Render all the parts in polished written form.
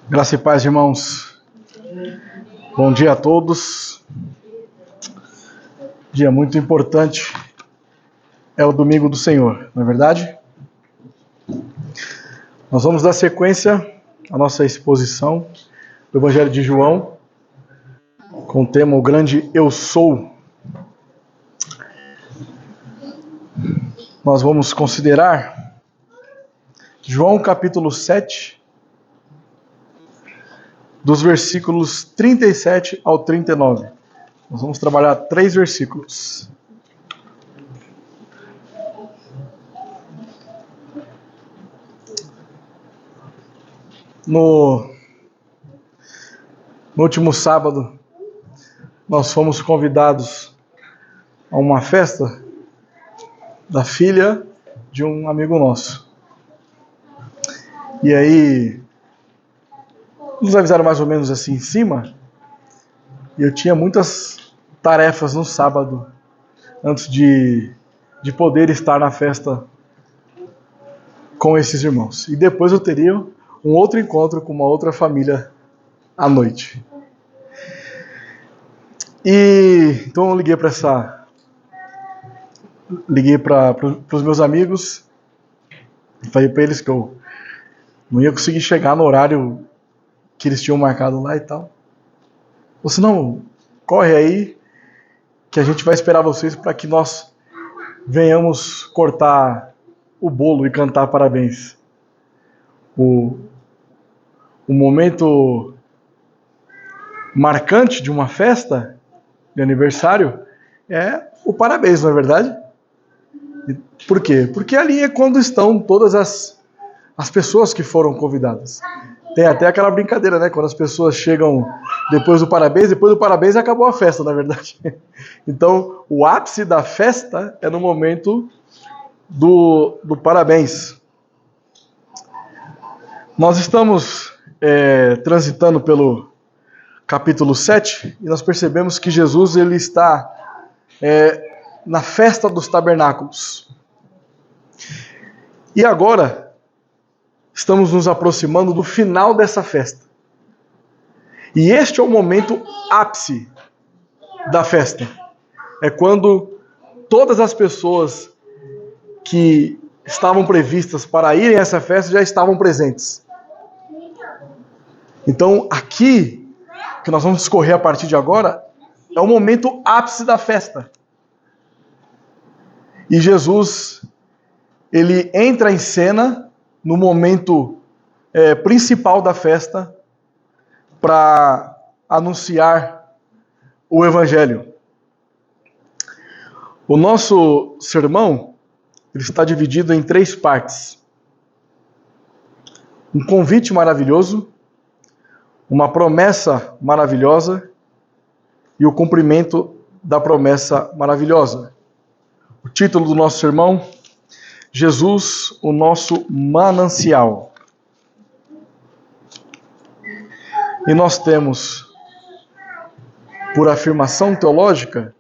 Graça e paz, irmãos. Bom dia a todos. Dia muito importante. É o domingo do Senhor, não é verdade? Nós vamos dar sequência à nossa exposição do Evangelho de João, com o tema O Grande Eu Sou. Nós vamos considerar João capítulo 7, dos versículos 37 ao 39. Nós vamos trabalhar 3 versículos. No último sábado, nós fomos convidados a uma festa da filha de um amigo nosso. E aí, nos avisaram mais ou menos assim em cima, e eu tinha muitas tarefas no sábado, antes de poder estar na festa com esses irmãos. E depois eu teria um outro encontro com uma outra família à noite. E então eu liguei para os meus amigos, falei para eles que eu não ia conseguir chegar no horário que eles tinham marcado lá e tal. Ou se não, corre aí que a gente vai esperar vocês para que nós venhamos cortar o bolo e cantar parabéns. O momento marcante de uma festa de aniversário é o parabéns, não é verdade? Por quê? Porque ali é quando estão todas as pessoas que foram convidadas. Tem até aquela brincadeira, né? Quando as pessoas chegam depois do parabéns acabou a festa, na verdade. Então, o ápice da festa é no momento do parabéns. Nós estamos transitando pelo capítulo 7 e nós percebemos que Jesus ele está na festa dos tabernáculos. E agora, estamos nos aproximando do final dessa festa. E este é o momento ápice da festa. É quando todas as pessoas que estavam previstas para irem a essa festa já estavam presentes. Então, aqui, que nós vamos discorrer a partir de agora, é o momento ápice da festa. E Jesus, ele entra em cena no momento principal da festa para anunciar o Evangelho. O nosso sermão ele está dividido em 3 partes. Um convite maravilhoso, uma promessa maravilhosa e o cumprimento da promessa maravilhosa. O título do nosso sermão: Jesus, o nosso manancial. E nós temos, por afirmação teológica,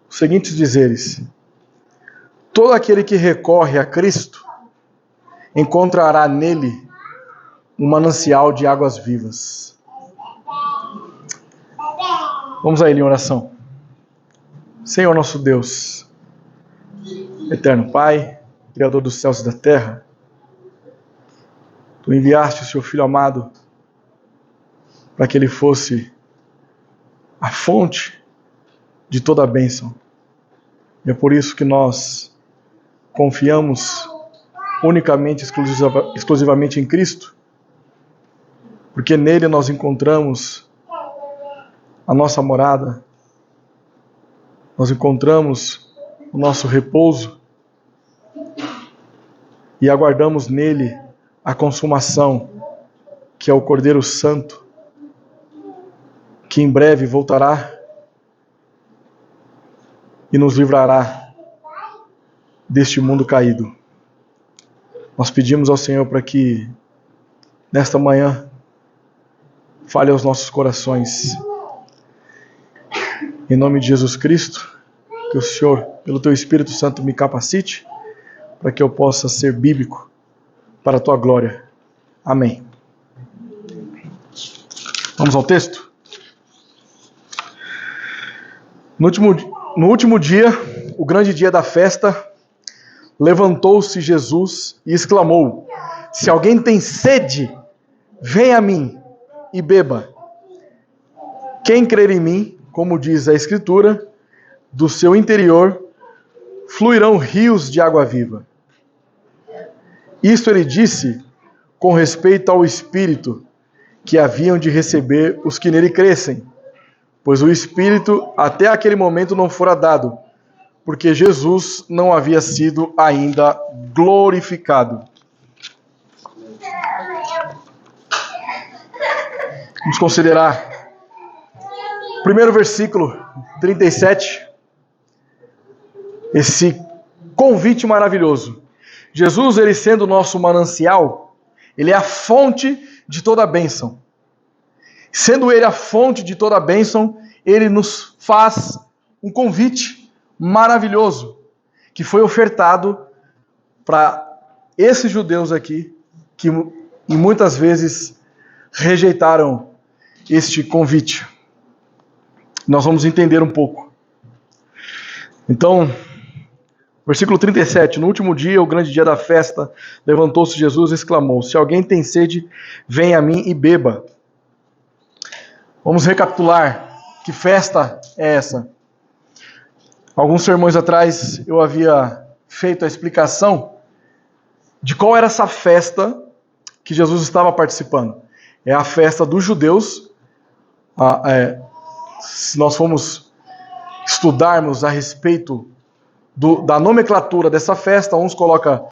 os seguintes dizeres: todo aquele que recorre a Cristo encontrará nele um manancial de águas vivas. Vamos a ele em oração. Senhor nosso Deus, eterno Pai, Criador dos céus e da terra, Tu enviaste o Seu Filho amado para que Ele fosse a fonte de toda a bênção. E é por isso que nós confiamos unicamente, exclusivamente em Cristo, porque nele nós encontramos a nossa morada, nós encontramos o nosso repouso e aguardamos nele a consumação, que é o Cordeiro Santo, que em breve voltará e nos livrará deste mundo caído. Nós pedimos ao Senhor para que, nesta manhã, fale aos nossos corações. Em nome de Jesus Cristo, que o Senhor, pelo Teu Espírito Santo, me capacite para que eu possa ser bíblico para a Tua glória. Amém. Vamos ao texto? No último dia, o grande dia da festa, levantou-se Jesus e exclamou: se alguém tem sede, venha a mim e beba. Quem crer em mim, como diz a Escritura, do seu interior fluirão rios de água viva. Isto ele disse com respeito ao Espírito que haviam de receber os que nele crescem, pois o Espírito até aquele momento não fora dado, porque Jesus não havia sido ainda glorificado. Vamos considerar o primeiro versículo, 37, esse convite maravilhoso. Jesus, ele sendo o nosso manancial, ele é a fonte de toda a bênção. Sendo ele a fonte de toda a bênção, ele nos faz um convite maravilhoso, que foi ofertado para esses judeus aqui, que e muitas vezes rejeitaram este convite. Nós vamos entender um pouco. Então, versículo 37, no último dia, o grande dia da festa, levantou-se Jesus e exclamou: se alguém tem sede, venha a mim e beba. Vamos recapitular, que festa é essa? Alguns sermões atrás eu havia feito a explicação de qual era essa festa que Jesus estava participando. É a festa dos judeus. Se nós formos estudarmos a respeito da nomenclatura dessa festa, uns colocam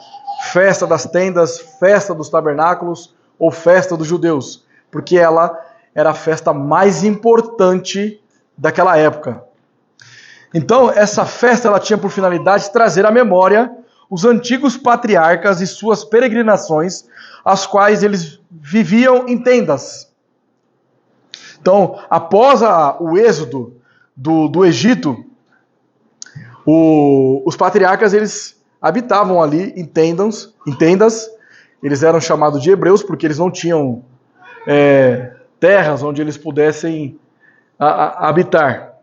festa das tendas, festa dos tabernáculos ou festa dos judeus, porque ela era a festa mais importante daquela época. Então, essa festa ela tinha por finalidade trazer à memória os antigos patriarcas e suas peregrinações, as quais eles viviam em tendas. Então, após o êxodo do Egito, os patriarcas eles habitavam ali em tendas. Eles eram chamados de hebreus porque eles não tinham terras onde eles pudessem habitar.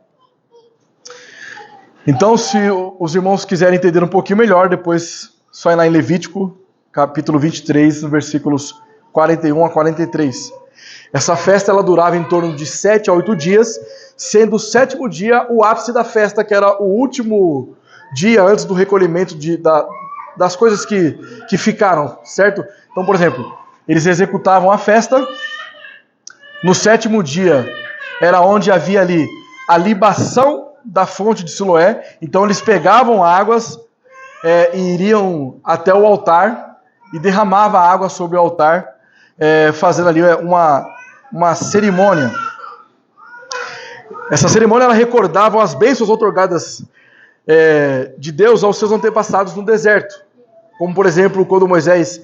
Então, se os irmãos quiserem entender um pouquinho melhor, depois só ir lá em Levítico, capítulo 23, versículos 41 a 43. Essa festa ela durava em torno de 7 a 8 dias, sendo o 7º dia o ápice da festa, que era o último dia antes do recolhimento das coisas que ficaram, certo? Então, por exemplo, eles executavam a festa, no 7º dia era onde havia ali a libação da fonte de Siloé, então eles pegavam águas e iriam até o altar e derramavam a água sobre o altar, fazendo ali uma cerimônia. Essa cerimônia ela recordava as bênçãos outorgadas de Deus aos seus antepassados no deserto, como por exemplo quando Moisés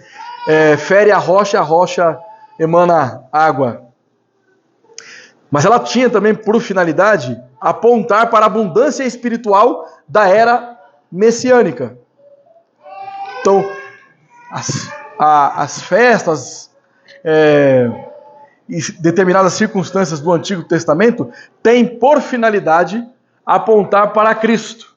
fere a rocha emana água. Mas ela tinha também por finalidade apontar para a abundância espiritual da era messiânica. Então, as festas e determinadas circunstâncias do Antigo Testamento têm por finalidade apontar para Cristo.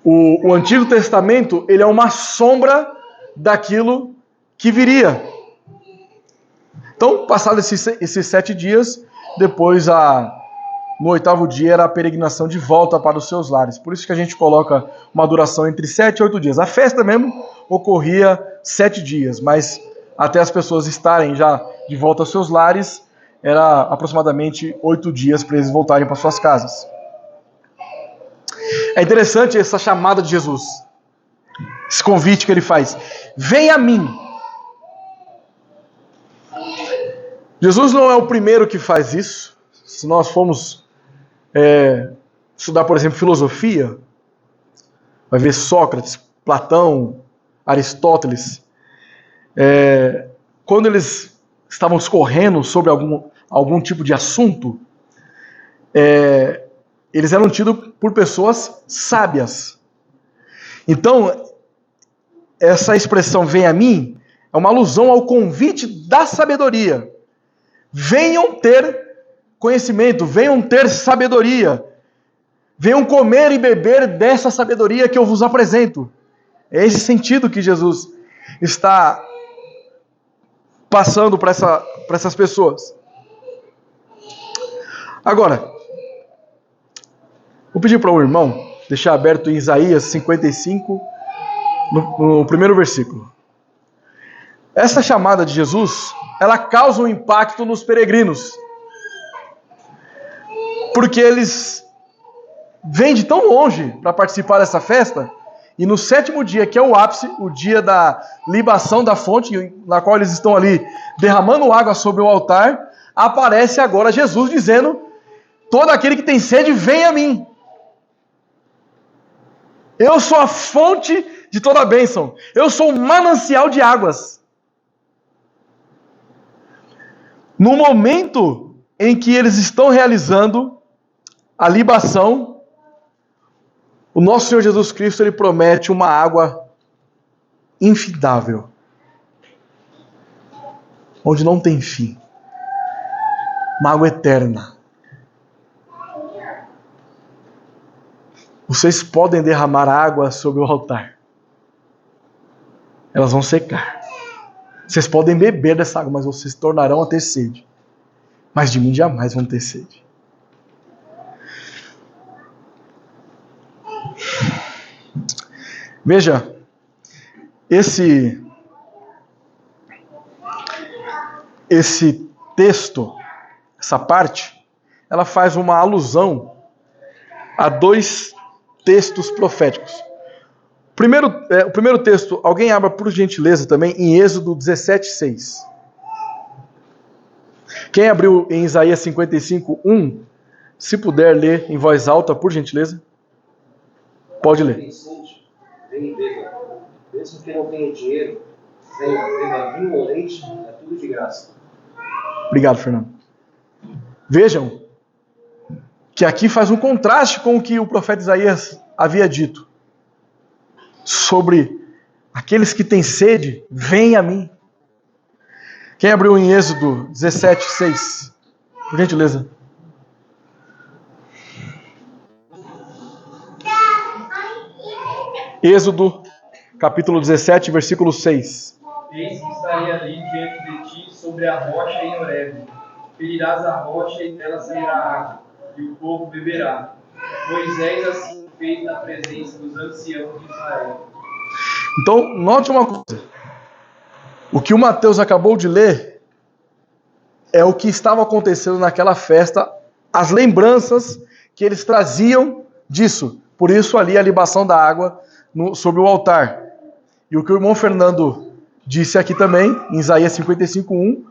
O Antigo Testamento ele é uma sombra daquilo que viria. Então, passados esses 7 dias, depois no 8º dia era a peregrinação de volta para os seus lares. Por isso que a gente coloca uma duração entre 7 e 8 dias. A festa mesmo ocorria 7 dias, mas até as pessoas estarem já de volta aos seus lares, era aproximadamente 8 dias para eles voltarem para suas casas. É interessante essa chamada de Jesus, esse convite que ele faz. Venha a mim. Jesus não é o primeiro que faz isso. Se nós formos estudar, por exemplo, filosofia, vai ver Sócrates, Platão, Aristóteles. Quando eles estavam escorrendo sobre algum tipo de assunto, eles eram tidos por pessoas sábias. Então, essa expressão "vem a mim" é uma alusão ao convite da sabedoria. venham ter conhecimento, venham ter sabedoria, venham comer e beber dessa sabedoria que eu vos apresento. É esse sentido que Jesus está passando para essas pessoas. Agora, vou pedir para o irmão deixar aberto em Isaías 55, no primeiro versículo. Essa chamada de Jesus, ela causa um impacto nos peregrinos, porque eles vêm de tão longe para participar dessa festa, e no 7º dia, que é o ápice, o dia da libação da fonte, na qual eles estão ali derramando água sobre o altar, aparece agora Jesus dizendo: todo aquele que tem sede, vem a mim. Eu sou a fonte de toda a bênção. Eu sou o manancial de águas. No momento em que eles estão realizando a libação, o nosso Senhor Jesus Cristo, ele promete uma água infindável, onde não tem fim. Uma água eterna. Vocês podem derramar água sobre o altar. Elas vão secar. Vocês podem beber dessa água, mas vocês tornarão a ter sede. Mas de mim jamais vão ter sede. Veja, esse texto, essa parte, ela faz uma alusão a 2 textos proféticos. O primeiro texto, alguém abra por gentileza também em Êxodo 17:6. Quem abriu em Isaías 55:1, se puder ler em voz alta, por gentileza. Pode ler. Vem e beba. Mesmo que não tenha dinheiro, venha, beba vinho ou leite, é tudo de graça. Obrigado, Fernando. Vejam que aqui faz um contraste com o que o profeta Isaías havia dito sobre aqueles que têm sede, vem a mim. Quem abriu em Êxodo 17:6? Por gentileza. Êxodo, capítulo 17, versículo 6. Eis que estarei ali diante de ti sobre a rocha em Horebe. Ferirás a rocha e dela sairá água, e o povo beberá. Moisés assim fez na presença dos anciãos de Israel. Então, note uma coisa. O que o Mateus acabou de ler é o que estava acontecendo naquela festa, as lembranças que eles traziam disso. Por isso ali a libação da água sobre o altar. E o que o irmão Fernando disse aqui também, em Isaías 55:1,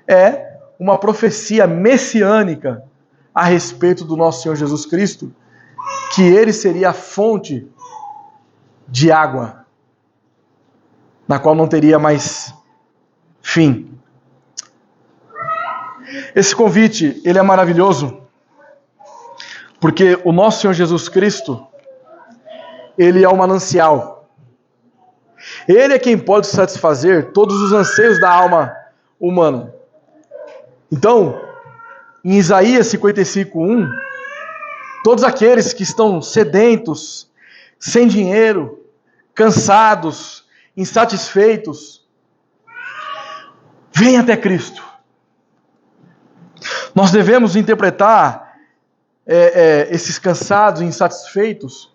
é uma profecia messiânica a respeito do nosso Senhor Jesus Cristo, que ele seria a fonte de água, na qual não teria mais fim. Esse convite, ele é maravilhoso, porque o nosso Senhor Jesus Cristo, ele é o manancial. Ele é quem pode satisfazer todos os anseios da alma humana. Então, em Isaías 55:1, todos aqueles que estão sedentos, sem dinheiro, cansados, insatisfeitos, vêm até Cristo. Nós devemos interpretar esses cansados e insatisfeitos,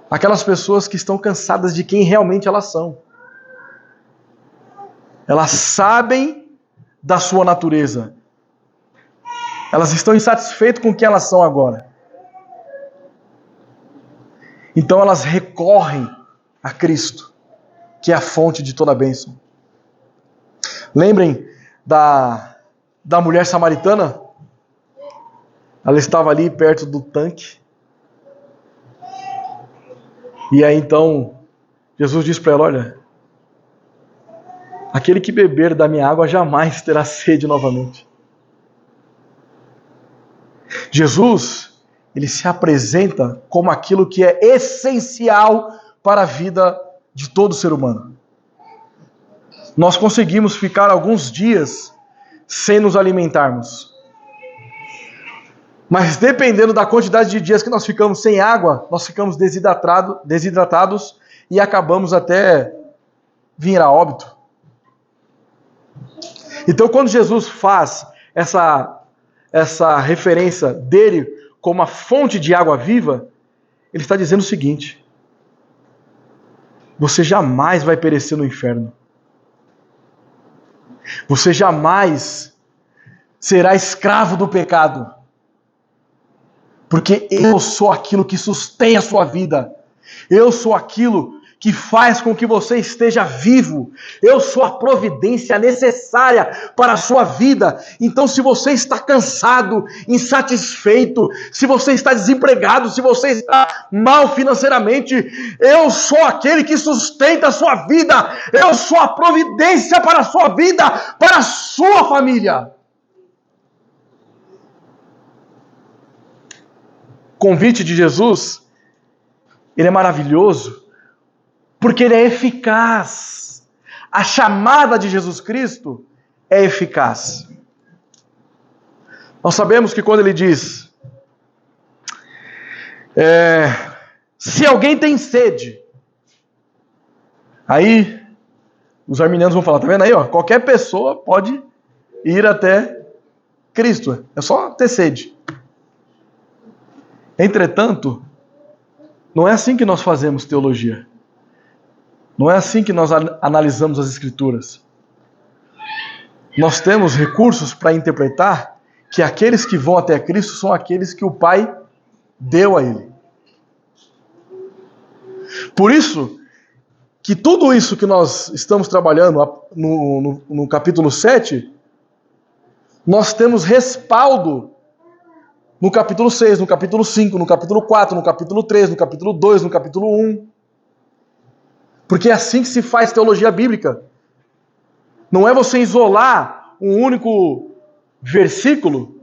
aquelas pessoas que estão cansadas de quem realmente elas são. Elas sabem da sua natureza. Elas estão insatisfeitas com quem elas são agora. Então elas recorrem a Cristo, que é a fonte de toda a bênção. Lembrem da mulher samaritana? Ela estava ali perto do tanque. E aí então, Jesus diz para ela: olha, aquele que beber da minha água jamais terá sede novamente. Jesus, ele se apresenta como aquilo que é essencial para a vida de todo ser humano. Nós conseguimos ficar alguns dias sem nos alimentarmos. Mas dependendo da quantidade de dias que nós ficamos sem água, nós ficamos desidratados e acabamos até vir a óbito. Então, quando Jesus faz essa referência dele como a fonte de água viva, ele está dizendo o seguinte: você jamais vai perecer no inferno. Você jamais será escravo do pecado. Porque eu sou aquilo que sustém a sua vida. Eu sou aquilo que faz com que você esteja vivo. Eu sou a providência necessária para a sua vida. Então, se você está cansado, insatisfeito, se você está desempregado, se você está mal financeiramente, eu sou aquele que sustenta a sua vida. Eu sou a providência para a sua vida, para a sua família. O convite de Jesus, ele é maravilhoso, porque ele é eficaz. A chamada de Jesus Cristo é eficaz. Nós sabemos que quando ele diz, se alguém tem sede, aí os arminianos vão falar, tá vendo aí? Ó, qualquer pessoa pode ir até Cristo, é só ter sede. Entretanto, não é assim que nós fazemos teologia. Não é assim que nós analisamos as Escrituras. Nós temos recursos para interpretar que aqueles que vão até Cristo são aqueles que o Pai deu a Ele. Por isso, que tudo isso que nós estamos trabalhando no capítulo 7, nós temos respaldo no capítulo 6, no capítulo 5, no capítulo 4, no capítulo 3, no capítulo 2, no capítulo 1. Porque é assim que se faz teologia bíblica. Não é você isolar um único versículo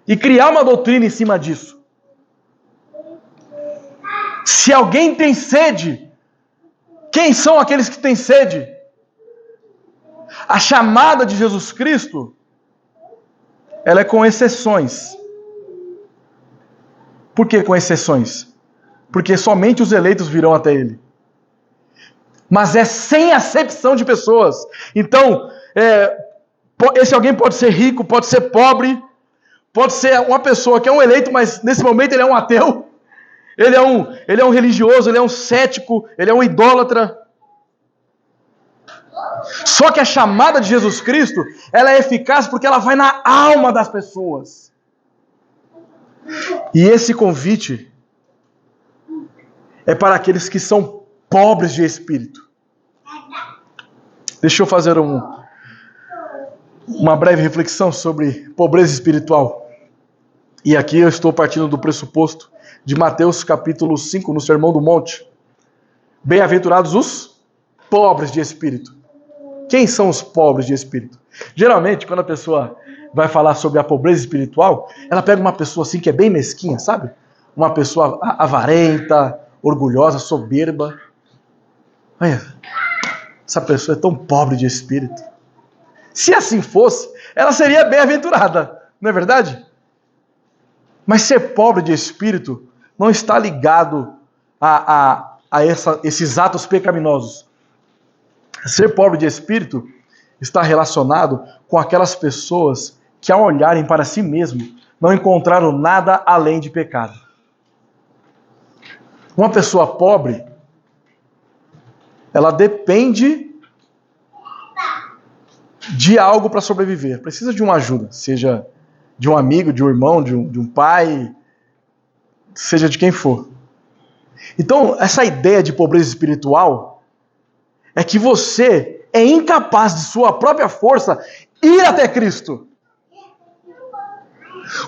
e criar uma doutrina em cima disso. Se alguém tem sede, quem são aqueles que têm sede? A chamada de Jesus Cristo, ela é com exceções. Por que com exceções? Porque somente os eleitos virão até Ele. Mas é sem acepção de pessoas. Então, esse alguém pode ser rico, pode ser pobre, pode ser uma pessoa que é um eleito, mas nesse momento ele é um ateu, ele é um religioso, ele é um cético, ele é um idólatra. Só que a chamada de Jesus Cristo, ela é eficaz porque ela vai na alma das pessoas. E esse convite é para aqueles que são pobres de espírito. Deixa eu fazer uma breve reflexão sobre pobreza espiritual. E aqui eu estou partindo do pressuposto de Mateus capítulo 5, no Sermão do Monte. Bem-aventurados os pobres de espírito. Quem são os pobres de espírito? Geralmente, quando a pessoa vai falar sobre a pobreza espiritual, ela pega uma pessoa assim que é bem mesquinha, sabe? Uma pessoa avarenta, orgulhosa, soberba. Olha, essa pessoa é tão pobre de espírito. Se assim fosse, ela seria bem-aventurada, não é verdade? Mas ser pobre de espírito não está ligado a esses atos pecaminosos. Ser pobre de espírito está relacionado com aquelas pessoas que, ao olharem para si mesmo, não encontraram nada além de pecado. Uma pessoa pobre, ela depende de algo para sobreviver. Precisa de uma ajuda, seja de um amigo, de um irmão, de um pai, seja de quem for. Então, essa ideia de pobreza espiritual é que você é incapaz de sua própria força ir até Cristo.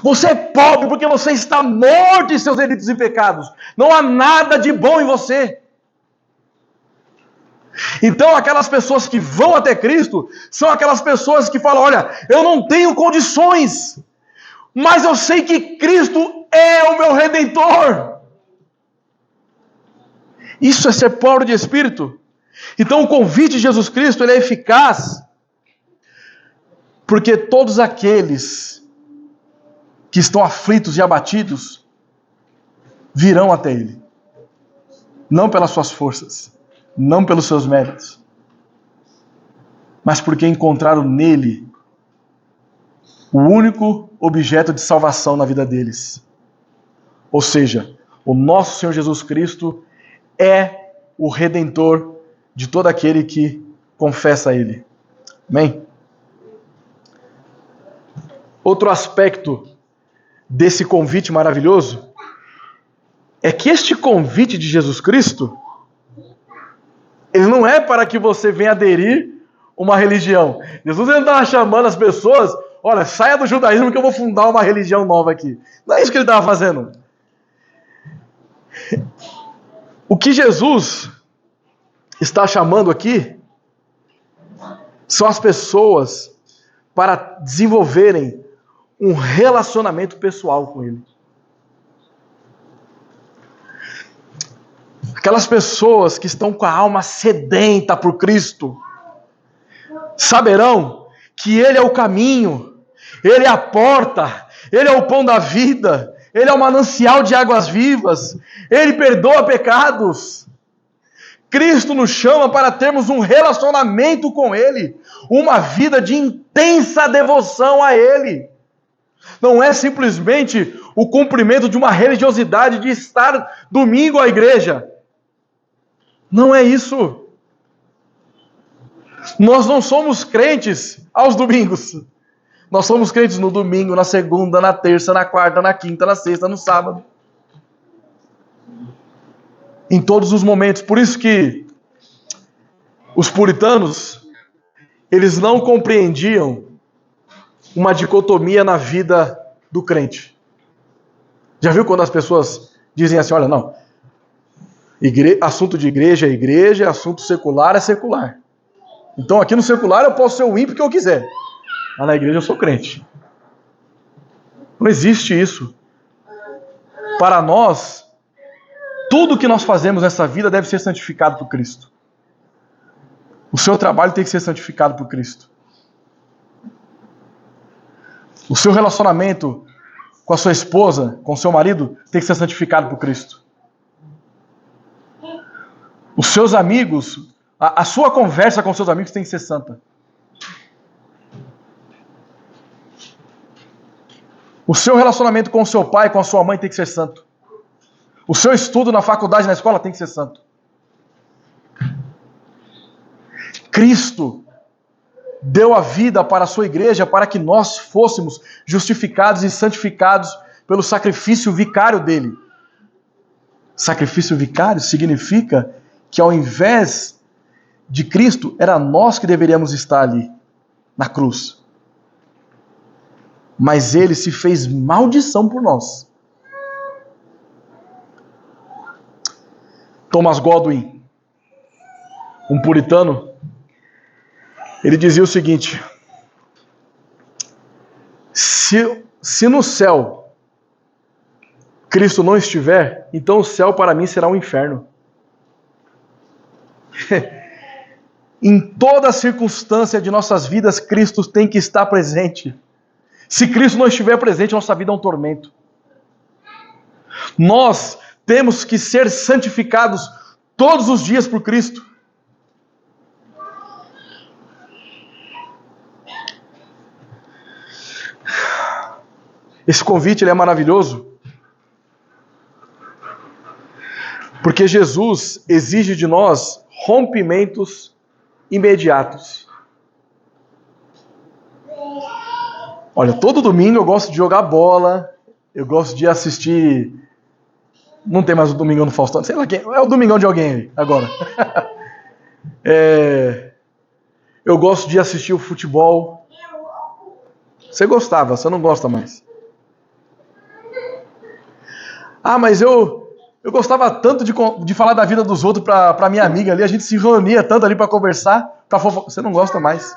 Você é pobre porque você está morto em seus delitos e pecados. Não há nada de bom em você. Então aquelas pessoas que vão até Cristo são aquelas pessoas que falam, olha, eu não tenho condições, mas eu sei que Cristo é o meu Redentor. Isso é ser pobre de espírito. Então o convite de Jesus Cristo, ele é eficaz Porque todos aqueles que estão aflitos e abatidos virão até Ele. Não pelas suas forças, não pelos seus méritos, mas porque encontraram nele o único objeto de salvação na vida deles. Ou seja, o nosso Senhor Jesus Cristo é o Redentor de todo aquele que confessa a Ele. Amém? Outro aspecto desse convite maravilhoso é que este convite de Jesus Cristo, ele não é para que você venha aderir uma religião. Jesus não estava chamando as pessoas, olha, saia do judaísmo que eu vou fundar uma religião nova aqui. Não é isso que ele estava fazendo. O que Jesus está chamando aqui são as pessoas para desenvolverem um relacionamento pessoal com Ele. Aquelas pessoas que estão com a alma sedenta por Cristo saberão que Ele é o caminho, Ele é a porta, Ele é o pão da vida, Ele é o manancial de águas vivas, Ele perdoa pecados. Cristo nos chama para termos um relacionamento com Ele, uma vida de intensa devoção a Ele. Não é simplesmente o cumprimento de uma religiosidade de estar domingo à igreja. Não é isso. Nós não somos crentes aos domingos. Nós somos crentes no domingo, na segunda, na terça, na quarta, na quinta, na sexta, no sábado. Em todos os momentos. Por isso que os puritanos, eles não compreendiam uma dicotomia na vida do crente. Já viu quando as pessoas dizem assim, olha, não, assunto de igreja é igreja, assunto secular é secular. Então aqui no secular eu posso ser o ímpio que eu quiser, mas na igreja eu sou crente. Não existe isso. Para nós, tudo que nós fazemos nessa vida deve ser santificado por Cristo. O seu trabalho tem que ser santificado por Cristo. O seu relacionamento com a sua esposa, com o seu marido, tem que ser santificado por Cristo. Os seus amigos, a sua conversa com os seus amigos tem que ser santa. O seu relacionamento com o seu pai, com a sua mãe tem que ser santo. O seu estudo na faculdade, na escola tem que ser santo. Cristo deu a vida para a sua igreja para que nós fôssemos justificados e santificados pelo sacrifício vicário dele. Sacrifício vicário significa que ao invés de Cristo, era nós que deveríamos estar ali, na cruz. Mas ele se fez maldição por nós. Thomas Godwin, um puritano, ele dizia o seguinte: se no céu Cristo não estiver, então o céu para mim será um inferno. Em toda circunstância de nossas vidas, Cristo tem que estar presente. Se Cristo não estiver presente, nossa vida é um tormento. Nós temos que ser santificados todos os dias por Cristo. Esse convite ele é maravilhoso, porque Jesus exige de nós rompimentos imediatos. Olha, todo domingo eu gosto de jogar bola, eu gosto de assistir. Não tem mais o Domingão no Faustão, sei lá quem, é o Domingão de alguém aí, agora. Eu gosto de assistir o futebol. Você gostava, você não gosta mais. Ah, mas eu gostava tanto de falar da vida dos outros para minha amiga ali, a gente se reunia tanto ali para conversar, você não gosta mais.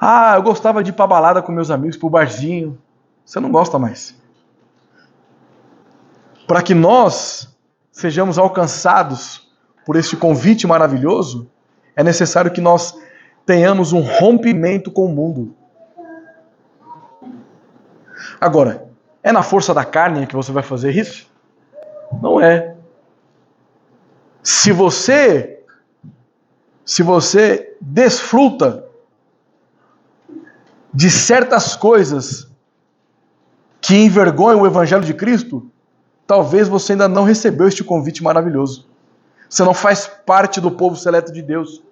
Ah, eu gostava de ir pra balada com meus amigos, pro barzinho. Você não gosta mais. Para que nós sejamos alcançados por este convite maravilhoso, é necessário que nós tenhamos um rompimento com o mundo. Agora, é na força da carne que você vai fazer isso? Não é. Se você desfruta de certas coisas que envergonham o Evangelho de Cristo, talvez você ainda não recebeu este convite maravilhoso. Você não faz parte do povo seleto de Deus.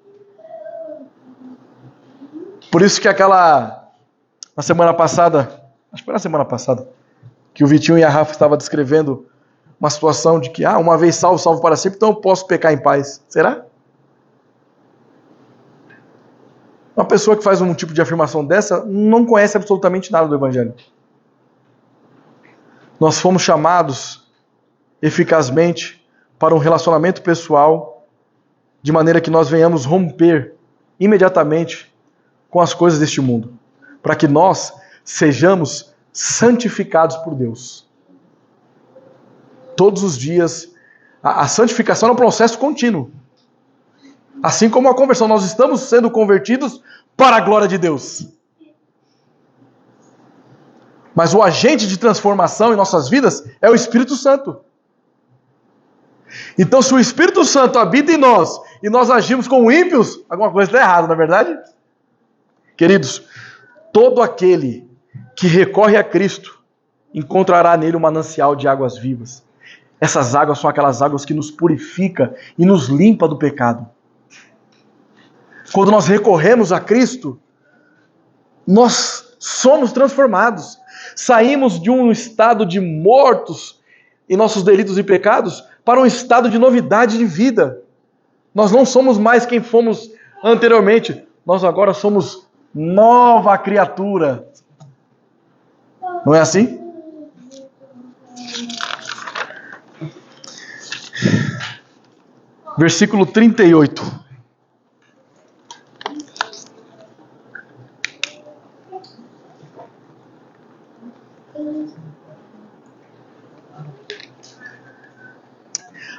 Por isso que na semana passada, acho que foi na semana passada, que o Vitinho e a Rafa estavam descrevendo uma situação de que, uma vez salvo, salvo para sempre, então eu posso pecar em paz. Será? Uma pessoa que faz um tipo de afirmação dessa não conhece absolutamente nada do Evangelho. Nós fomos chamados eficazmente para um relacionamento pessoal, de maneira que nós venhamos romper imediatamente com as coisas deste mundo, para que nós sejamos santificados por Deus. Todos os dias, a santificação é um processo contínuo. Assim como a conversão, nós estamos sendo convertidos para a glória de Deus. Mas o agente de transformação em nossas vidas é o Espírito Santo. Então, se o Espírito Santo habita em nós e nós agimos como ímpios, alguma coisa está errada, não é verdade? Queridos, todo aquele que recorre a Cristo encontrará nele um manancial de águas vivas. Essas águas são aquelas águas que nos purificam e nos limpam do pecado. Quando nós recorremos a Cristo, nós somos transformados. Saímos de um estado de mortos em nossos delitos e pecados para um estado de novidade de vida. Nós não somos mais quem fomos anteriormente. Nós agora somos nova criatura. Não é assim? Versículo 38.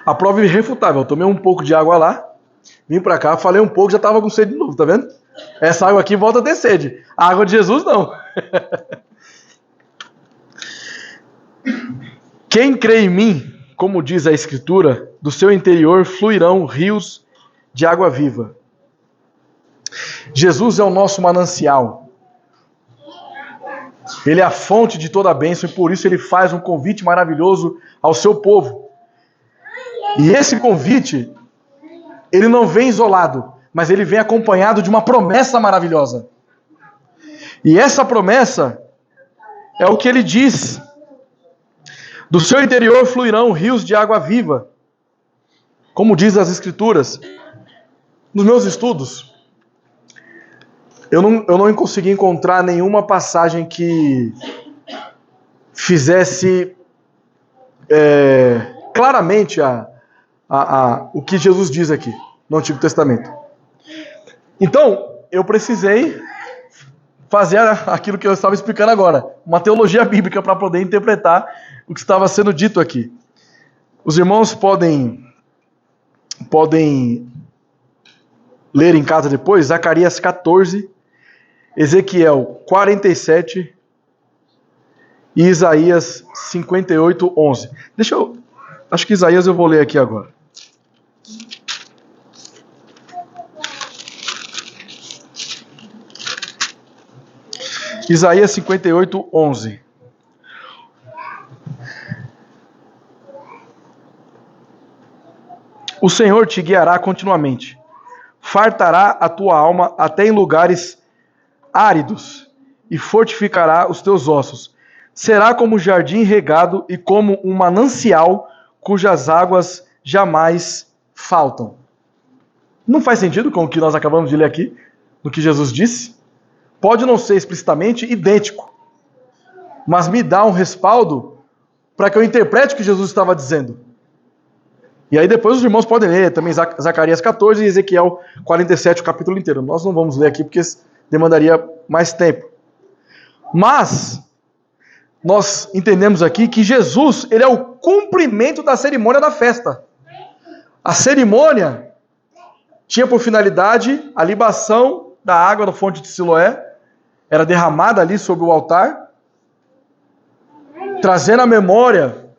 A prova irrefutável. Eu tomei um pouco de água lá, vim pra cá, falei um pouco, já estava com sede de novo, tá vendo? Essa água aqui volta a ter sede. A água de Jesus não. Quem crê em mim, como diz a Escritura, do seu interior fluirão rios de água viva. Jesus é o nosso manancial. Ele é a fonte de toda a bênção e por isso ele faz um convite maravilhoso ao seu povo. E esse convite, ele não vem isolado, mas ele vem acompanhado de uma promessa maravilhosa. E essa promessa é o que ele diz: do seu interior fluirão rios de água viva. Como diz as Escrituras. Nos meus estudos, eu não consegui encontrar nenhuma passagem que fizesse claramente o que Jesus diz aqui no Antigo Testamento. Então, eu precisei fazer aquilo que eu estava explicando agora, uma teologia bíblica para poder interpretar o que estava sendo dito aqui. Os irmãos podem ler em casa depois Zacarias 14, Ezequiel 47 e Isaías 58, 11. Acho que Isaías eu vou ler aqui agora. Isaías 58, 11. O Senhor te guiará continuamente, fartará a tua alma até em lugares áridos e fortificará os teus ossos. Será como um jardim regado e como um manancial cujas águas jamais faltam. Não faz sentido com o que nós acabamos de ler aqui, no que Jesus disse? Pode não ser explicitamente idêntico, mas me dá um respaldo para que eu interprete o que Jesus estava dizendo. E aí depois os irmãos podem ler também Zacarias 14 e Ezequiel 47, o capítulo inteiro. Nós não vamos ler aqui porque demandaria mais tempo. Mas nós entendemos aqui que Jesus, ele é o cumprimento da cerimônia da festa. A cerimônia tinha por finalidade a libação da água da fonte de Siloé, era derramada ali sobre o altar, trazendo à memória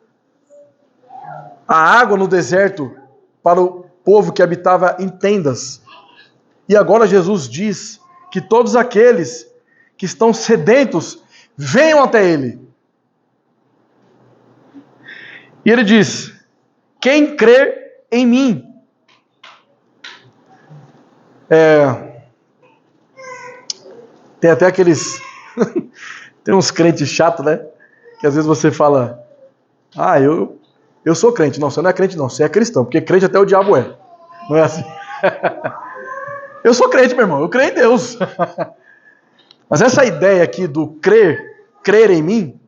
a água no deserto para o povo que habitava em tendas. E agora Jesus diz que todos aqueles que estão sedentos venham até Ele. E Ele diz: quem crê em mim. Tem até aqueles... tem uns crentes chatos, né? Que às vezes você fala: ah, eu sou crente. Não, você não é crente não, você é cristão. Porque crente até o diabo é. Não é assim? Eu sou crente, meu irmão, eu creio em Deus. Mas essa ideia aqui do crer em mim,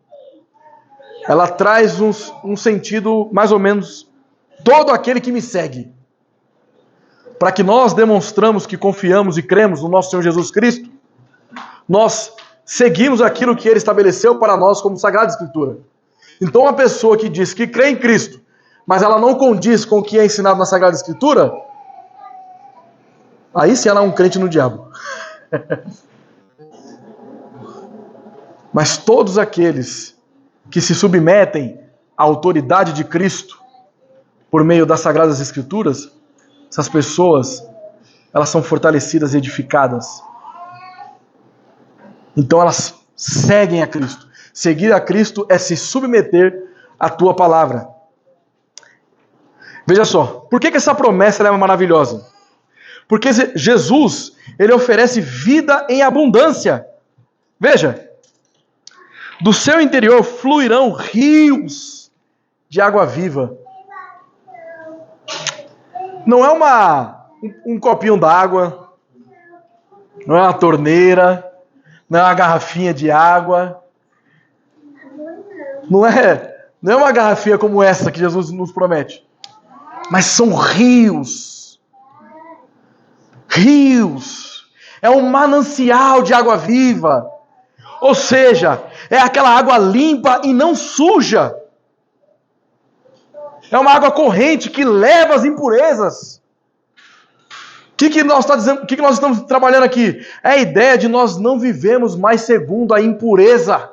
ela traz um sentido mais ou menos: todo aquele que me segue. Para que nós demonstramos que confiamos e cremos no nosso Senhor Jesus Cristo, nós seguimos aquilo que Ele estabeleceu para nós como Sagrada Escritura. Então, uma pessoa que diz que crê em Cristo, mas ela não condiz com o que é ensinado na Sagrada Escritura, aí sim ela é um crente no diabo. Mas todos aqueles que se submetem à autoridade de Cristo por meio das Sagradas Escrituras, essas pessoas, elas são fortalecidas e edificadas. Então elas seguem a Cristo. Seguir a Cristo é se submeter à tua palavra. Veja só, por que essa promessa é maravilhosa? Porque Jesus, Ele oferece vida em abundância. Veja, do seu interior fluirão rios de água viva. Não é um copinho d'água, não é uma torneira, não é uma garrafinha de água, não é uma garrafinha como essa que Jesus nos promete, mas são rios, é um manancial de água viva, ou seja, é aquela água limpa e não suja. É uma água corrente que leva as impurezas. O que nós estamos trabalhando aqui? É a ideia de nós não vivemos mais segundo a impureza.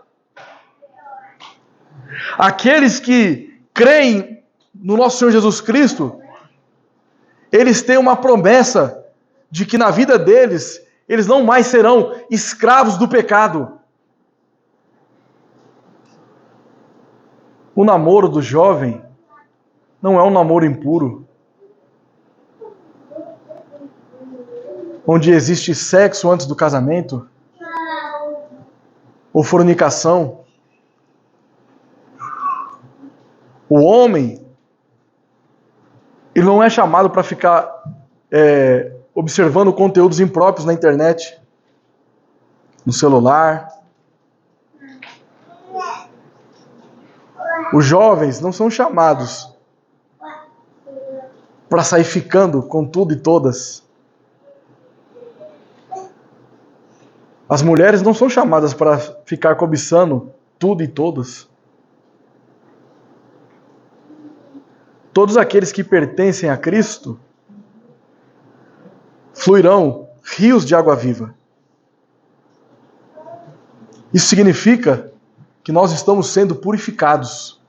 Aqueles que creem no nosso Senhor Jesus Cristo, eles têm uma promessa de que na vida deles, eles não mais serão escravos do pecado. O namoro do jovem não é um namoro impuro, onde existe sexo antes do casamento, ou fornicação. O homem, ele não é chamado para ficar observando conteúdos impróprios na internet, no celular. Os jovens não são chamados para sair ficando com tudo e todas. As mulheres não são chamadas para ficar cobiçando tudo e todas. Todos aqueles que pertencem a Cristo fluirão rios de água viva. Isso significa que nós estamos sendo purificados.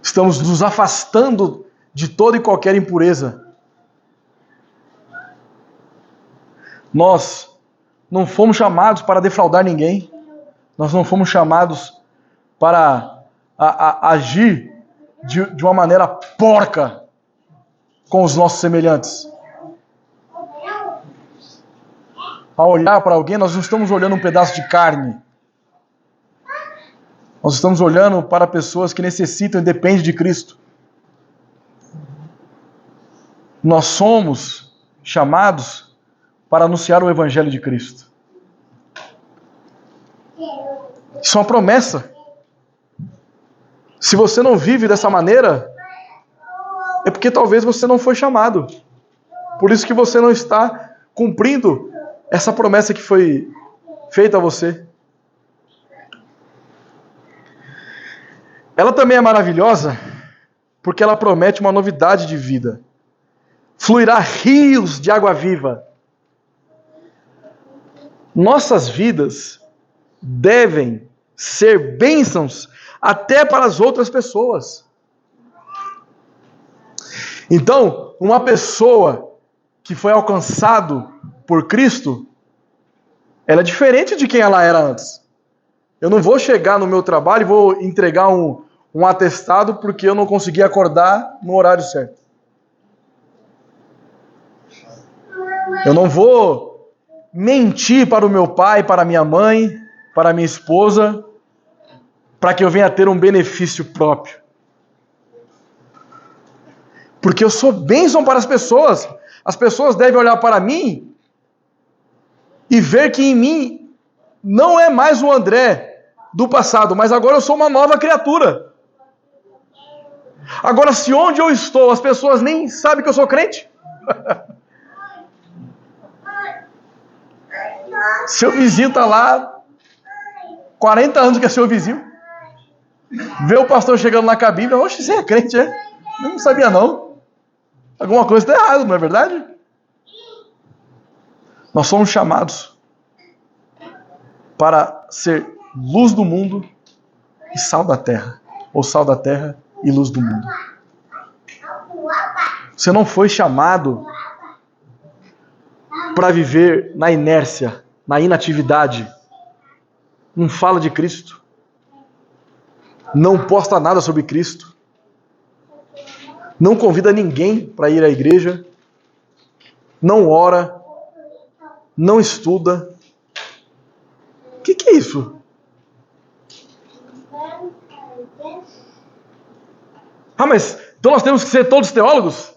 Estamos nos afastando de toda e qualquer impureza. Nós não fomos chamados para defraudar ninguém. Nós não fomos chamados para agir de uma maneira porca com os nossos semelhantes. Ao olhar para alguém, nós não estamos olhando um pedaço de carne. Nós estamos olhando para pessoas que necessitam e dependem de Cristo. Nós somos chamados para anunciar o Evangelho de Cristo. Isso é uma promessa. Se você não vive dessa maneira, é porque talvez você não foi chamado. Por isso que você não está cumprindo essa promessa que foi feita a você. Ela também é maravilhosa porque ela promete uma novidade de vida. fluirá rios de água viva. Nossas vidas devem ser bênçãos até para as outras pessoas. Então, uma pessoa que foi alcançado por Cristo, ela é diferente de quem ela era antes. Eu não vou chegar no meu trabalho e vou entregar um atestado porque eu não consegui acordar no horário certo. Eu não vou mentir para o meu pai, para a minha mãe, para a minha esposa, para que eu venha ter um benefício próprio. Porque eu sou bênção para as pessoas. As pessoas devem olhar para mim e ver que em mim não é mais o André do passado, mas agora eu sou uma nova criatura. Agora, se onde eu estou as pessoas nem sabem que eu sou crente, seu vizinho está lá, 40 anos que é seu vizinho, vê o pastor chegando na cabine, oxe, você é crente, é? Eu não sabia não. Alguma coisa está errada, não é verdade? Nós somos chamados para ser luz do mundo e sal da terra. Ou sal da terra e luz do mundo. Você não foi chamado para viver na inércia, na inatividade. Não fala de Cristo. Não posta nada sobre Cristo. Não convida ninguém para ir à igreja. Não ora. Não estuda. O que é isso? Ah, mas então nós temos que ser todos teólogos?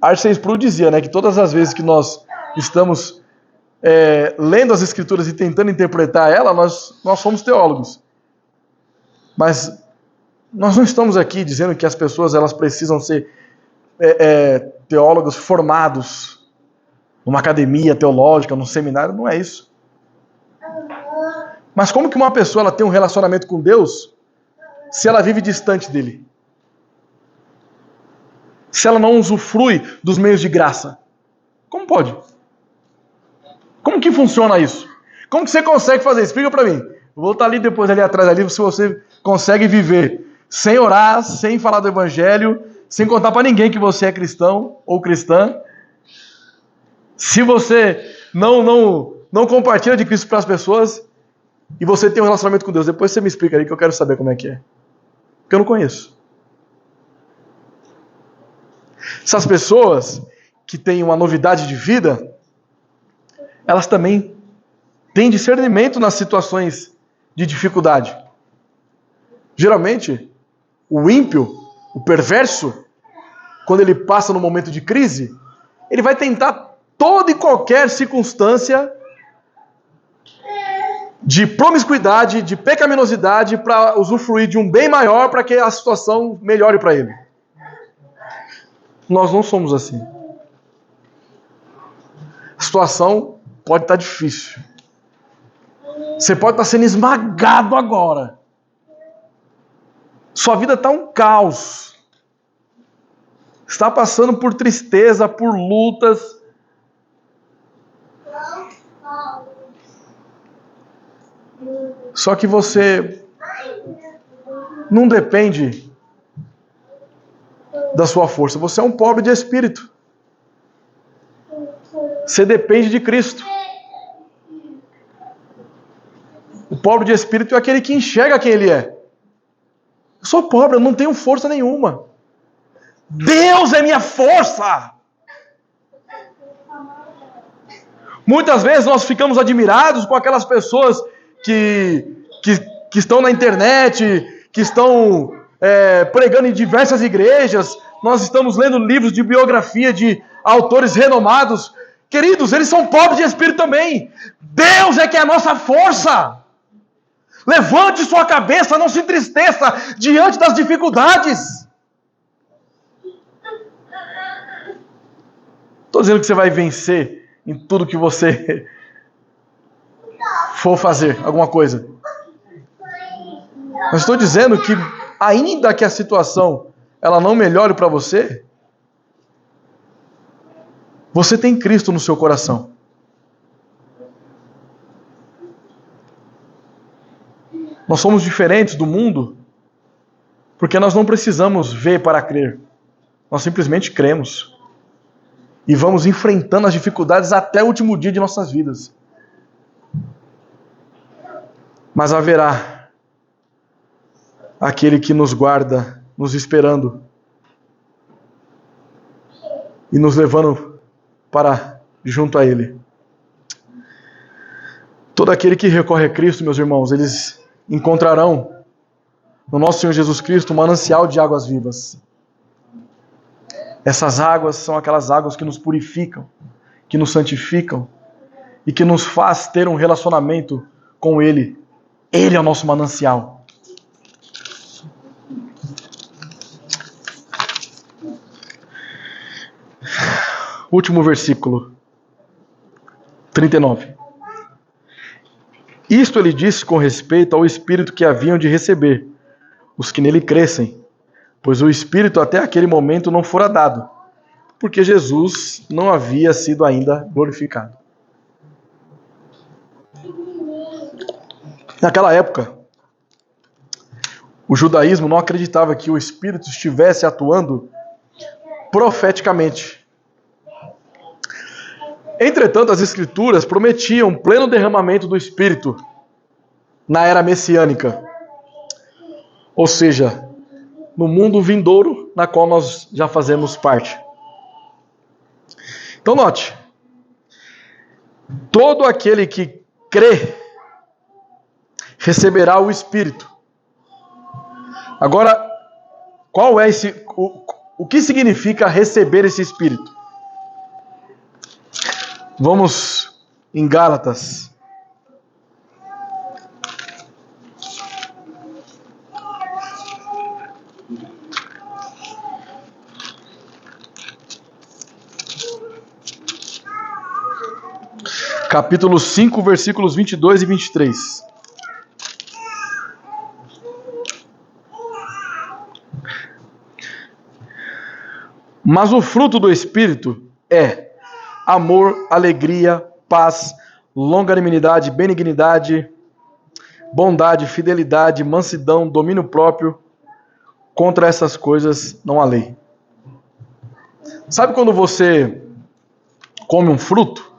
R.C. Sproul dizia, né, que todas as vezes que nós estamos lendo as Escrituras e tentando interpretar ela, nós somos teólogos. Mas nós não estamos aqui dizendo que as pessoas elas precisam ser teólogos formados numa academia teológica, num seminário, não é isso. Mas como que uma pessoa ela tem um relacionamento com Deus se ela vive distante dele? Se ela não usufrui dos meios de graça? Como pode? Como que funciona isso? Como que você consegue fazer isso? Explica para mim. Eu vou estar ali depois, ali atrás, ali, se você consegue viver sem orar, sem falar do evangelho, sem contar para ninguém que você é cristão ou cristã. Se você não compartilha de Cristo para as pessoas e você tem um relacionamento com Deus, depois você me explica aí que eu quero saber como é que é. Porque eu não conheço. Essas pessoas que têm uma novidade de vida, elas também têm discernimento nas situações de dificuldade. Geralmente, o ímpio, o perverso, quando ele passa no momento de crise, ele vai tentar toda e qualquer circunstância de promiscuidade, de pecaminosidade, para usufruir de um bem maior, para que a situação melhore para ele. Nós não somos assim. A situação pode estar difícil. Você pode estar sendo esmagado agora. Sua vida está um caos. Está passando por tristeza, por lutas. Só que você não depende da sua força. Você é um pobre de espírito. Você depende de Cristo. O pobre de espírito é aquele que enxerga quem ele é. Eu sou pobre, eu não tenho força nenhuma. Deus é minha força! Muitas vezes nós ficamos admirados com aquelas pessoas que estão na internet, que estão pregando em diversas igrejas. Nós estamos lendo livros de biografia de autores renomados. Queridos, eles são pobres de espírito também. Deus é que é a nossa força. Levante sua cabeça, não se entristeça diante das dificuldades. Estou dizendo que você vai vencer em tudo que você for fazer, alguma coisa. Mas estou dizendo que, ainda que a situação ela não melhore para você, você tem Cristo no seu coração. Nós somos diferentes do mundo porque nós não precisamos ver para crer. Nós simplesmente cremos. E vamos enfrentando as dificuldades até o último dia de nossas vidas. Mas haverá aquele que nos guarda, nos esperando e nos levando para junto a Ele. Todo aquele que recorre a Cristo, meus irmãos, eles encontrarão no nosso Senhor Jesus Cristo um manancial de águas vivas. Essas águas são aquelas águas que nos purificam, que nos santificam e que nos faz ter um relacionamento com Ele. Ele é o nosso manancial. Último versículo, 39. Isto ele disse com respeito ao Espírito que haviam de receber, os que nele crescem, pois o Espírito até aquele momento não fora dado, porque Jesus não havia sido ainda glorificado. Naquela época, o judaísmo não acreditava que o Espírito estivesse atuando profeticamente. Entretanto, as Escrituras prometiam pleno derramamento do Espírito na era messiânica. Ou seja, no mundo vindouro, na qual nós já fazemos parte. Então note, todo aquele que crê receberá o Espírito. Agora, qual é o que significa receber esse Espírito? Vamos em Gálatas. Capítulo 5, versículos 22 e 23. Mas o fruto do Espírito é amor, alegria, paz, longanimidade, benignidade, bondade, fidelidade, mansidão, domínio próprio. Contra essas coisas não há lei. Sabe quando você come um fruto?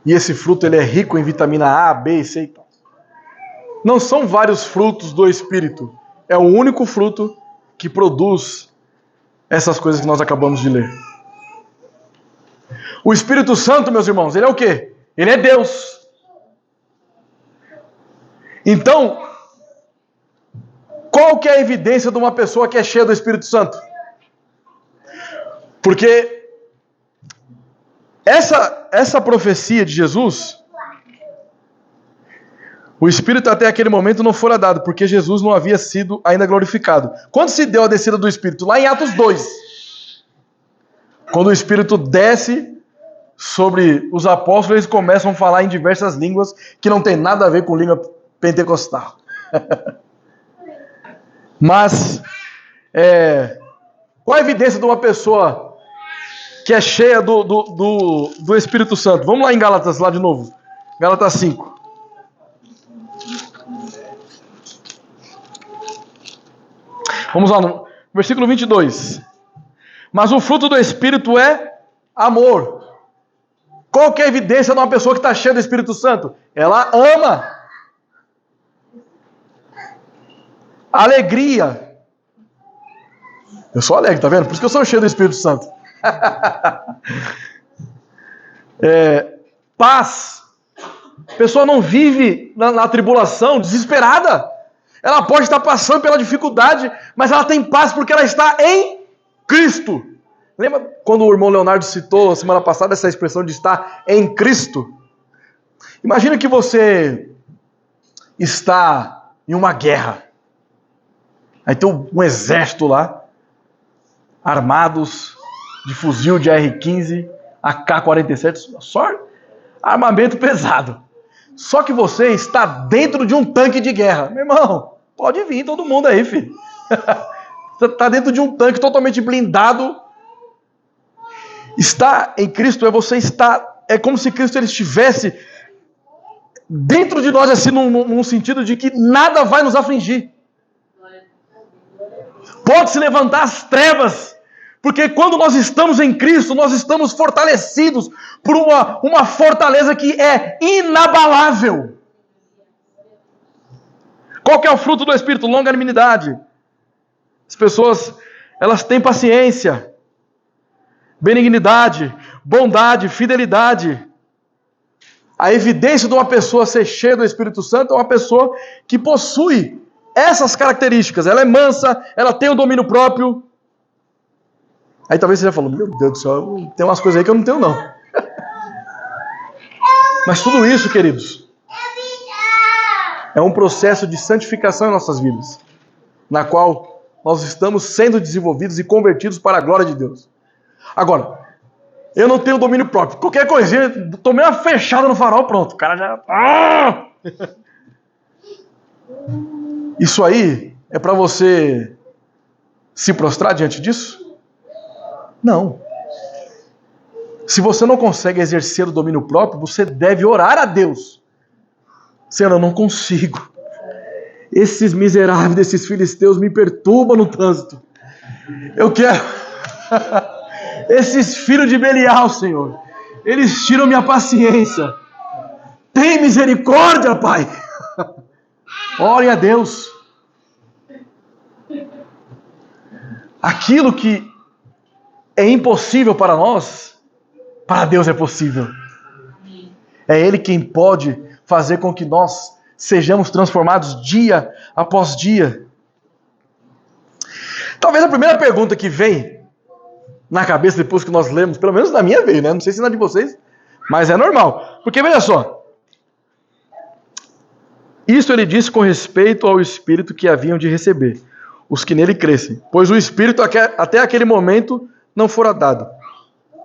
E esse fruto ele é rico em vitamina A, B e C e tal. Não são vários frutos do Espírito. É o único fruto que produz essas coisas que nós acabamos de ler. O Espírito Santo, meus irmãos, ele é o quê? Ele é Deus. Então, qual que é a evidência de uma pessoa que é cheia do Espírito Santo? Porque essa profecia de Jesus, o Espírito até aquele momento não fora dado, porque Jesus não havia sido ainda glorificado. Quando se deu a descida do Espírito? Lá em Atos 2. Quando o Espírito desce sobre os apóstolos, eles começam a falar em diversas línguas que não tem nada a ver com língua pentecostal. Mas, qual a evidência de uma pessoa que é cheia do Espírito Santo? Vamos lá em Gálatas, lá de novo. Gálatas 5. Vamos lá no versículo 22. Mas o fruto do Espírito é amor. Qual que é a evidência de uma pessoa que está cheia do Espírito Santo? Ela ama. Alegria. Eu sou alegre, tá vendo? Por isso que eu sou cheio do Espírito Santo. Paz. A pessoa não vive na tribulação, desesperada. Ela pode estar passando pela dificuldade, mas ela tem paz porque ela está em Cristo. Lembra quando o irmão Leonardo citou semana passada essa expressão de estar em Cristo? Imagina que você está em uma guerra. Aí tem um exército lá, armados de fuzil de AR-15, AK-47, só armamento pesado. Só que você está dentro de um tanque de guerra. Meu irmão, pode vir todo mundo aí, filho. Você está dentro de um tanque totalmente blindado. Estar em Cristo é como se Cristo ele estivesse dentro de nós, assim, num sentido de que nada vai nos afligir. Pode se levantar as trevas, porque quando nós estamos em Cristo, nós estamos fortalecidos por uma fortaleza que é inabalável. Qual que é o fruto do Espírito? Longanimidade. As pessoas, elas têm paciência, benignidade, bondade, fidelidade. A evidência de uma pessoa ser cheia do Espírito Santo é uma pessoa que possui essas características. Ela é mansa, ela tem o domínio próprio. Aí talvez você já falou, meu Deus do céu, tem umas coisas aí que eu não tenho não. Mas tudo isso, queridos, é um processo de santificação em nossas vidas, na qual nós estamos sendo desenvolvidos e convertidos para a glória de Deus. Agora, eu não tenho domínio próprio. Qualquer coisinha, tomei uma fechada no farol, pronto. O cara já... Isso aí é para você se prostrar diante disso? Não. Se você não consegue exercer o domínio próprio, você deve orar a Deus. Senhor, eu não consigo. Esses miseráveis, esses filisteus me perturbam no trânsito. Eu quero... Esses filhos de Belial, Senhor, eles tiram minha paciência. Tem misericórdia, Pai. Ore a Deus. Aquilo que é impossível para nós, para Deus é possível. É Ele quem pode fazer com que nós sejamos transformados dia após dia. Talvez a primeira pergunta que vem na cabeça depois que nós lemos, pelo menos na minha vez, né? Não sei se na de vocês, mas é normal. Porque veja só, isso ele disse com respeito ao Espírito que haviam de receber, os que nele crescem, pois o Espírito até aquele momento não fora dado,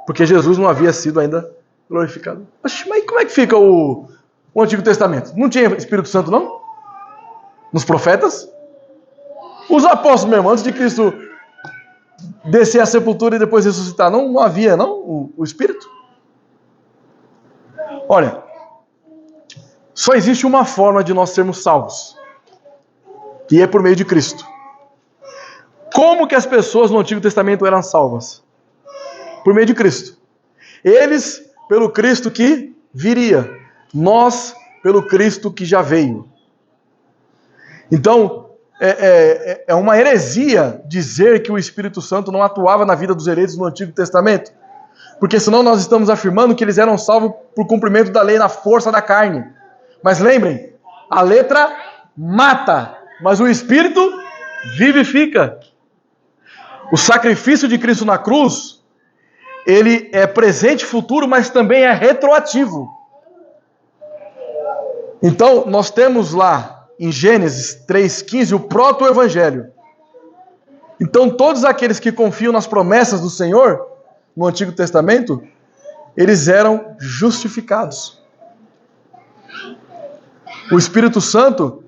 porque Jesus não havia sido ainda glorificado. Mas como é que fica o Antigo Testamento? Não tinha Espírito Santo, não? Nos profetas? Os apóstolos mesmo, antes de Cristo descer à sepultura e depois ressuscitar, não havia, não, o Espírito? Olha, só existe uma forma de nós sermos salvos, e é por meio de Cristo. Como que as pessoas no Antigo Testamento eram salvas? Por meio de Cristo. Eles, pelo Cristo que viria. Nós, pelo Cristo que já veio. Então, é uma heresia dizer que o Espírito Santo não atuava na vida dos eleitos no Antigo Testamento. Porque senão nós estamos afirmando que eles eram salvos por cumprimento da lei na força da carne. Mas lembrem, a letra mata, mas o Espírito vivifica. O sacrifício de Cristo na cruz, ele é presente e futuro, mas também é retroativo. Então, nós temos lá, em Gênesis 3,15, o proto-evangelho. Então, todos aqueles que confiam nas promessas do Senhor, no Antigo Testamento, eles eram justificados. O Espírito Santo,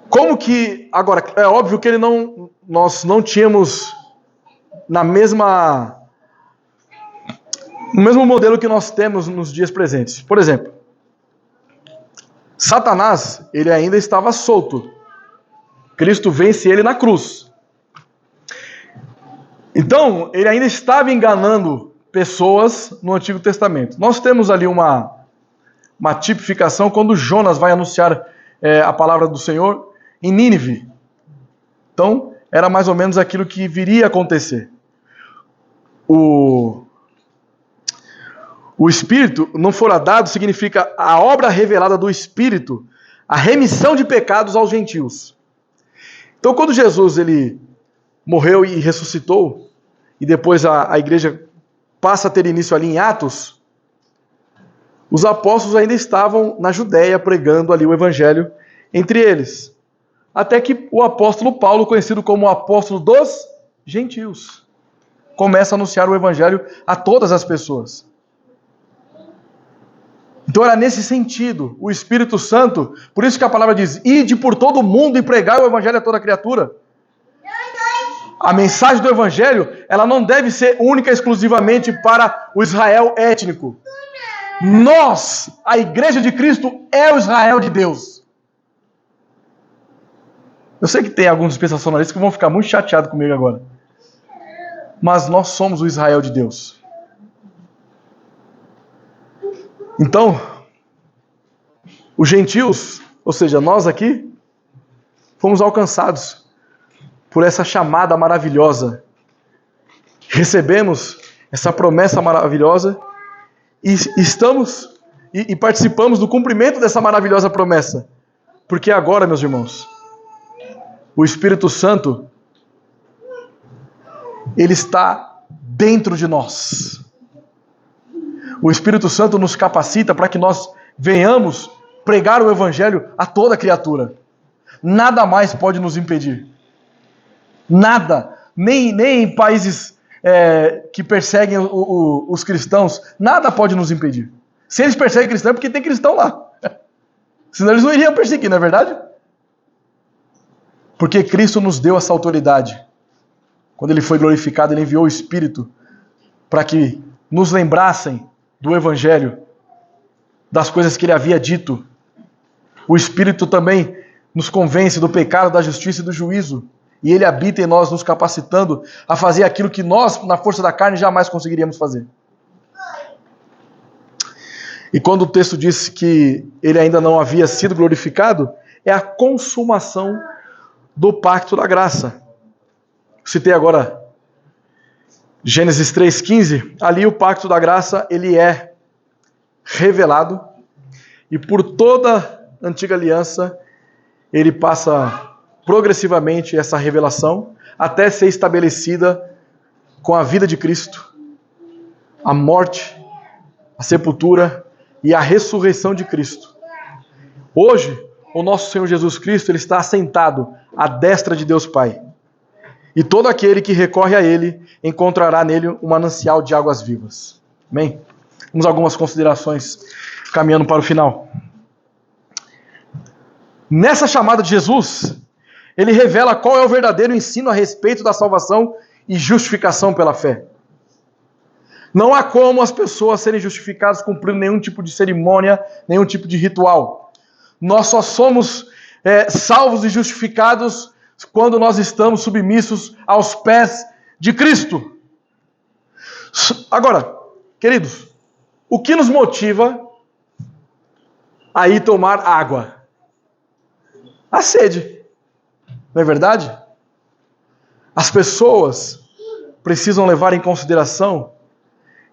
como que... Agora, é óbvio que nós não tínhamos no mesmo modelo que nós temos nos dias presentes. Por exemplo, Satanás, ele ainda estava solto. Cristo vence ele na cruz. Então, ele ainda estava enganando pessoas no Antigo Testamento. Nós temos ali uma tipificação quando Jonas vai anunciar a palavra do Senhor em Nínive. Então, era mais ou menos aquilo que viria a acontecer. O Espírito não fora dado significa a obra revelada do Espírito, a remissão de pecados aos gentios. Então, quando Jesus ele morreu e ressuscitou, e depois a igreja passa a ter início ali em Atos, os apóstolos ainda estavam na Judéia pregando ali o evangelho entre eles. Até que o apóstolo Paulo, conhecido como o apóstolo dos gentios, começa a anunciar o evangelho a todas as pessoas. Então era nesse sentido, o Espírito Santo, por isso que a palavra diz, ide por todo o mundo e pregai o evangelho a toda criatura. A mensagem do Evangelho, ela não deve ser única e exclusivamente para o Israel étnico. Nós, a Igreja de Cristo, é o Israel de Deus. Eu sei que tem alguns dispensacionalistas que vão ficar muito chateados comigo agora. Mas nós somos o Israel de Deus. Então, os gentios, ou seja, nós aqui, fomos alcançados por essa chamada maravilhosa. Recebemos essa promessa maravilhosa e participamos do cumprimento dessa maravilhosa promessa. Porque agora, meus irmãos, o Espírito Santo, ele está dentro de nós. O Espírito Santo nos capacita para que nós venhamos pregar o Evangelho a toda criatura. Nada mais pode nos impedir. Nada. Nem em países que perseguem os cristãos, nada pode nos impedir. Se eles perseguem cristão é porque tem cristão lá. Senão eles não iriam perseguir, não é verdade? Porque Cristo nos deu essa autoridade. Quando ele foi glorificado, ele enviou o Espírito para que nos lembrassem do Evangelho, das coisas que ele havia dito. O Espírito também nos convence do pecado, da justiça e do juízo. E ele habita em nós, nos capacitando a fazer aquilo que nós, na força da carne, jamais conseguiríamos fazer. E quando o texto diz que ele ainda não havia sido glorificado, é a consumação do pacto da graça. Citei agora Gênesis 3,15. Ali o pacto da graça, ele é revelado. E por toda a antiga aliança, ele passa progressivamente essa revelação, até ser estabelecida com a vida de Cristo, a morte, a sepultura e a ressurreição de Cristo. Hoje, o nosso Senhor Jesus Cristo, ele está assentado à destra de Deus Pai. E todo aquele que recorre a ele, encontrará nele um manancial de águas vivas. Amém? Vamos a algumas considerações, caminhando para o final. Nessa chamada de Jesus, ele revela qual é o verdadeiro ensino a respeito da salvação e justificação pela fé. Não há como as pessoas serem justificadas cumprindo nenhum tipo de cerimônia, nenhum tipo de ritual. Nós só somos salvos e justificados quando nós estamos submissos aos pés de Cristo. Agora, queridos, o que nos motiva a ir tomar água? A sede. Não é verdade? As pessoas precisam levar em consideração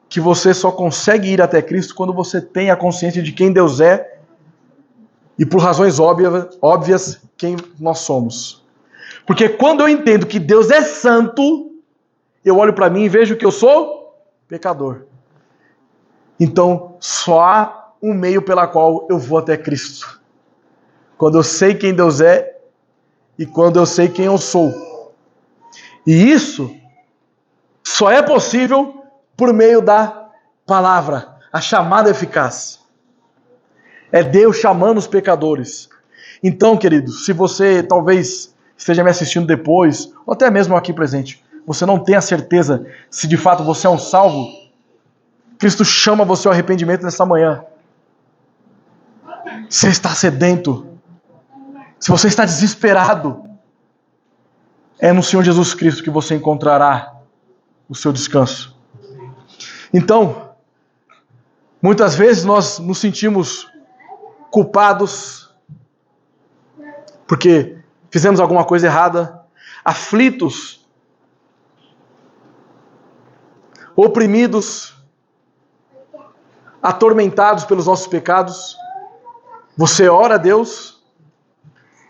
que você só consegue ir até Cristo quando você tem a consciência de quem Deus é e, por razões óbvias, quem nós somos. Porque quando eu entendo que Deus é santo, eu olho para mim e vejo que eu sou pecador. Então, só há um meio pela qual eu vou até Cristo. Quando eu sei quem Deus é e quando eu sei quem eu sou. E isso só é possível por meio da palavra, a chamada eficaz. É Deus chamando os pecadores. Então, queridos, se você talvez esteja me assistindo depois, ou até mesmo aqui presente, você não tem a certeza se de fato você é um salvo, Cristo chama você ao arrependimento nessa manhã. Você está sedento, se você está desesperado, é no Senhor Jesus Cristo que você encontrará o seu descanso. Então, muitas vezes nós nos sentimos culpados porque fizemos alguma coisa errada, aflitos, oprimidos, atormentados pelos nossos pecados. Você ora a Deus,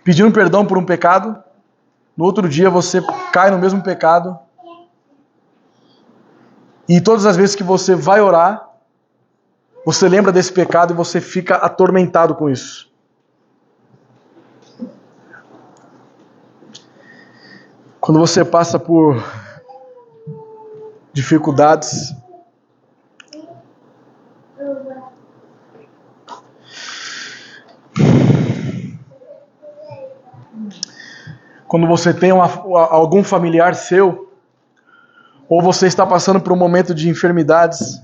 pedindo perdão por um pecado, no outro dia você cai no mesmo pecado, e todas as vezes que você vai orar, você lembra desse pecado e você fica atormentado com isso. Quando você passa por dificuldades, quando você tem algum familiar seu, ou você está passando por um momento de enfermidades,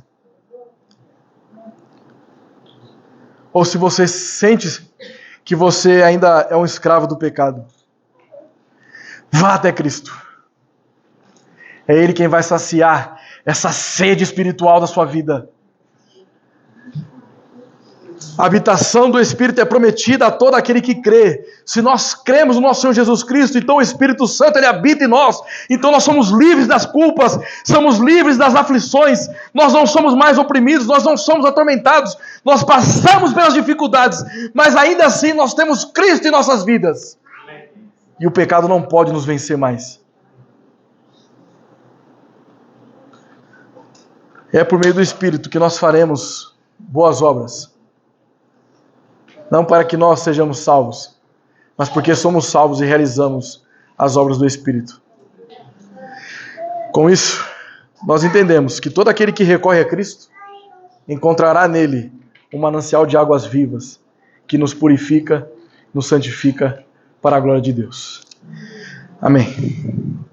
ou se você sente que você ainda é um escravo do pecado, vá até Cristo. É Ele quem vai saciar essa sede espiritual da sua vida. A habitação do Espírito é prometida a todo aquele que crê. Se nós cremos no nosso Senhor Jesus Cristo, então o Espírito Santo ele habita em nós. Então nós somos livres das culpas, somos livres das aflições, nós não somos mais oprimidos, nós não somos atormentados, nós passamos pelas dificuldades, mas ainda assim nós temos Cristo em nossas vidas. E o pecado não pode nos vencer mais. É por meio do Espírito que nós faremos boas obras. Não para que nós sejamos salvos, mas porque somos salvos e realizamos as obras do Espírito. Com isso, nós entendemos que todo aquele que recorre a Cristo encontrará nele um manancial de águas vivas que nos purifica, nos santifica para a glória de Deus. Amém.